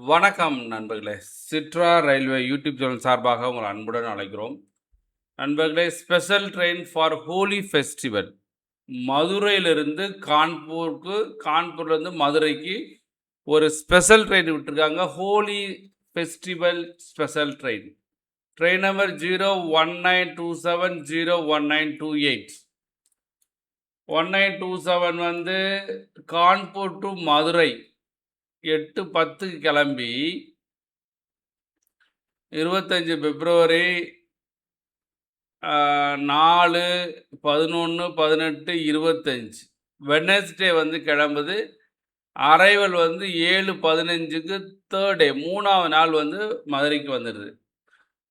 வணக்கம் நண்பர்களே. சிட்ரா railway YouTube channel சார்பாக உங்களை அன்புடன் அழைக்கிறோம். நண்பர்களே, special train for Holi festival. மதுரையிலிருந்து கான்பூருக்கு, கான்பூர்லேருந்து மதுரைக்கு ஒரு ஸ்பெஷல் ட்ரெயின் விட்டுருக்காங்க. Holi festival special train. Train number 01927019228. 1927 வந்து கான்பூர் டு மதுரை 8:10க்கு கிளம்பி 25 பிப்ரவரி 4, 11, 18, 25 வெட்னஸ்டே வந்து கிளம்புது. அரைவல் வந்து 7:15க்கு தேர்ட் டே 3ஆவது நாள் வந்து மதுரைக்கு வந்துடுது.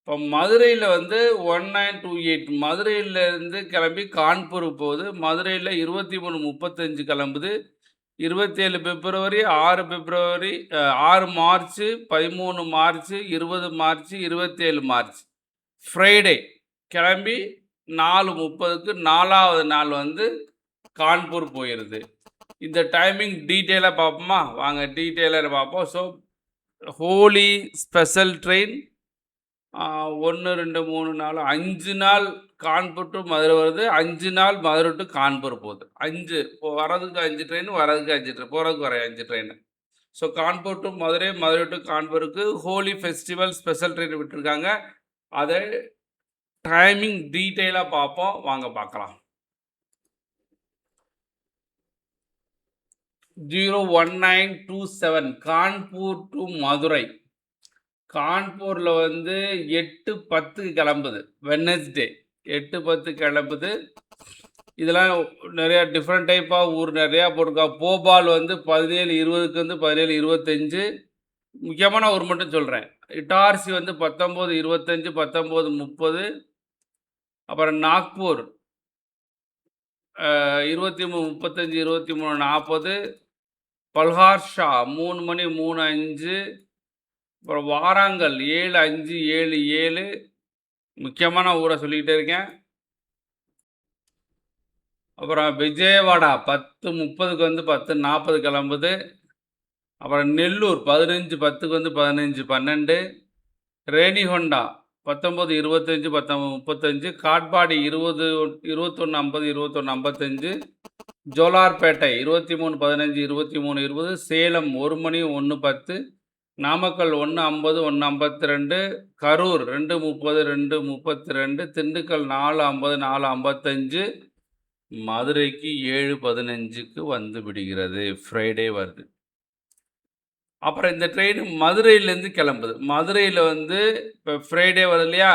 இப்போ மதுரையில் வந்து 1928 மதுரையிலேருந்து கிளம்பி கான்பூருக்கு போகுது. மதுரையில் 23:35 கிளம்புது. 27 பிப்ரவரி, 6 பிப்ரவரி, 6 March, 13 March, 20 March, 27 March Friday கிளம்பி 4:30க்கு 4ஆவது நாள் வந்து கான்பூர் போயிடுது. இந்த டைமிங் டீட்டெயிலாக பார்ப்போமா? வாங்க டீட்டெயிலாக பார்ப்போம். ஸோ ஹோலி ஸ்பெஷல் ட்ரெயின் 1, 2, 3, 4, 5 நாள் கான்பூர் டு மதுரை வருது. 5 நாள் மதுரை டு கான்பூர் போகுது. 5 வரதுக்கு 5 ட்ரெயின், வரதுக்கு 5 ட்ரெயின், போகிறதுக்கு வர 5 train. So Kanpur to Madurai, Madurai to கான்பூருக்கு ஹோலி ஃபெஸ்டிவல் ஸ்பெஷல் ட்ரெயின் விட்டுருக்காங்க. அதை டைமிங் டீட்டெயிலாக பார்ப்போம். வாங்க பார்க்கலாம். 01927 கான்பூர் டு மதுரை. கான்பூரில் வந்து 8:10க்கு கிளம்புது. வெட்னஸ்டே 8:10 கிளம்புது. இதெல்லாம் நிறையா டிஃப்ரெண்ட் டைப்பாக ஊர் நிறையா போட்டிருக்கா. போபால் வந்து 17:20க்கு வந்து 17:25. முக்கியமான ஊர் மட்டும் சொல்கிறேன். இட்டார்சி வந்து 19:25, 19:30. அப்புறம் நாக்பூர் 23:35, 23:40. பல்ஹார்ஷா 3 மணி 3:05. அப்புறம் வாராங்கல் 7:05, 7:07. முக்கியமான ஊரை சொல்லிக்கிட்டே இருக்கேன். அப்புறம் விஜயவாடா 10:30க்கு வந்து 10:40 கிளம்புது. அப்புறம் நெல்லூர் 15:10க்கு வந்து 15:12. ரேணிஹொண்டா 19:25, 19:35. காட்பாடி 20, 21:50, 21:55. ஜோலார்பேட்டை 23:15, 23:20. சேலம் 1 மணி 1:10. நாமக்கல் 1:50, 1:52. கரூர் 2:30, 2:32. திண்டுக்கல் 4:50, 4:55. மதுரைக்கு 7:15க்கு வந்து விடுகிறது. ஃப்ரைடே வருது. அப்புறம் இந்த ட்ரெயின் மதுரையிலேருந்து கிளம்புது. மதுரையில் வந்து இப்போ ஃப்ரைடே வருது இல்லையா,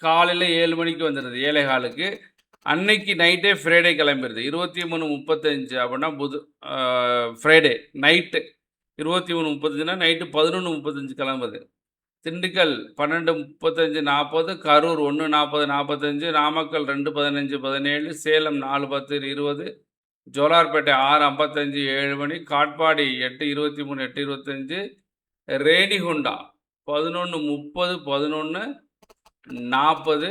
காலையில் 7 மணிக்கு வந்துடுது, 7:15க்கு. அன்னைக்கு நைட்டே ஃப்ரைடே கிளம்பிடுது. 23:35 அப்படின்னா ஃப்ரைடே நைட்டு 23:35னா நைட்டு 11:35 கிளம்புது. திண்டுக்கல் 12:35, 40. கரூர் 1:40, 45. நாமக்கல் 2:15, 17. சேலம் 4:10, 20. ஜோலார்பேட்டை 6:55, 7 மணி. காட்பாடி 8:23, 8:25. ரேணிகுண்டா 11:30, 11:40.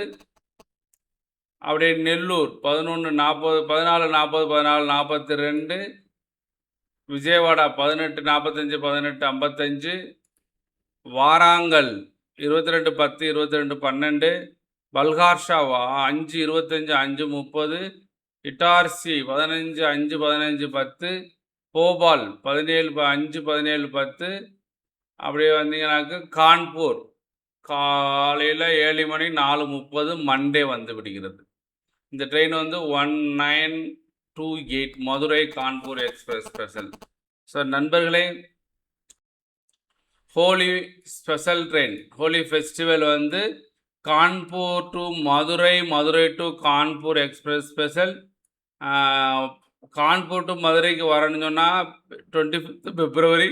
அப்படியே நெல்லூர் 11:40, 14:40, 14:42. விஜயவாடா 18:45, 18:55. வாராங்கல் 22:10, 22:12. பல்ஹார்ஷா 5:25, 5:30. இட்டார்சி 15:05, 15:10. போபால் 17:05, 17:10. அப்படியே வந்தீங்கன்னாக்க கான்பூர் காலையில் 7 மணி 4:30 மண்டே வந்து விடுகிறது. இந்த ட்ரெயின் வந்து 1928 Madurai Kanpur express special. So நண்பர்களே, Holi special train Holi festival வந்து Kanpur to Madurai, Madurai to Kanpur express special. Kanpur to மதுரைக்கு வரணும்னு சொன்னால் 25 February,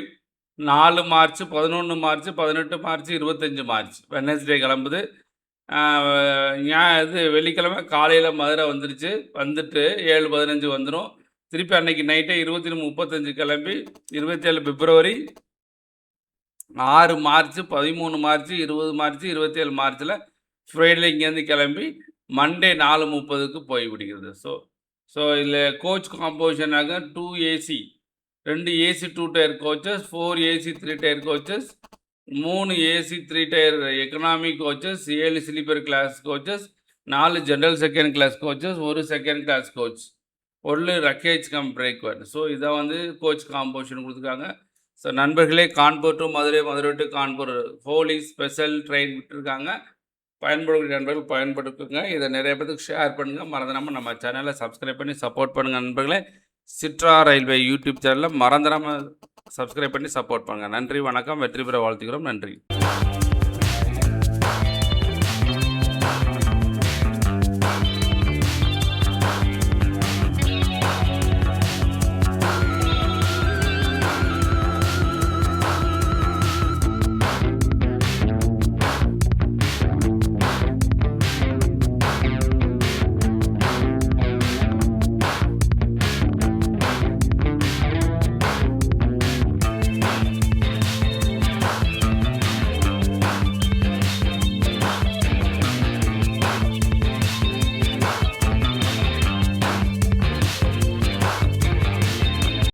4 March, 11 March, 18 March, 25 March Wednesday கிளம்புது. இது வெள்ளிக்கிழமை காலையில் மதுரை வந்துருச்சு. வந்துட்டு 7:15 வந்துடும். திருப்பி அன்னைக்கு நைட்டே 23:35 கிளம்பி 27 பிப்ரவரி, 6 மார்ச், 13 மார்ச், 20 மார்ச், 27 மார்ச்சில் ஃப்ரைடே இங்கேருந்து கிளம்பி மண்டே 4:30க்கு போய் விடுகிறது. ஸோ இதில் கோச் காம்போசிஷனாக 2 AC, 2 AC 2 tier coaches, 4 AC 3 tier coaches, 3 AC 3 tier economy coaches, 7 sleeper class coaches, 4 general second class coaches, 1 second class coach, 1 luggage cum brake van. So இதை வந்து coach composition கொடுத்துருக்காங்க. So நண்பர்களே, Kanpur to Madurai, Madurai to Kanpur Holi special train விட்டுருக்காங்க. பயன்படக்கூடிய நண்பர்கள் பயன்படுத்துங்க. இதை நிறைய பேருக்கு ஷேர் பண்ணுங்கள். மறந்துடாமல் நம்ம சேனலை சப்ஸ்கிரைப் பண்ணி சப்போர்ட் பண்ணுங்கள் நண்பர்களே. சிட்ரா ரயில்வே யூடியூப் சேனலில் மறந்துடாமல் சப்ஸ்கிரைப் பண்ணி சப்போர்ட் பண்ணுங்கள். நன்றி, வணக்கம், வெற்றி பெற வாழ்த்துக்கிறோம். நன்றி.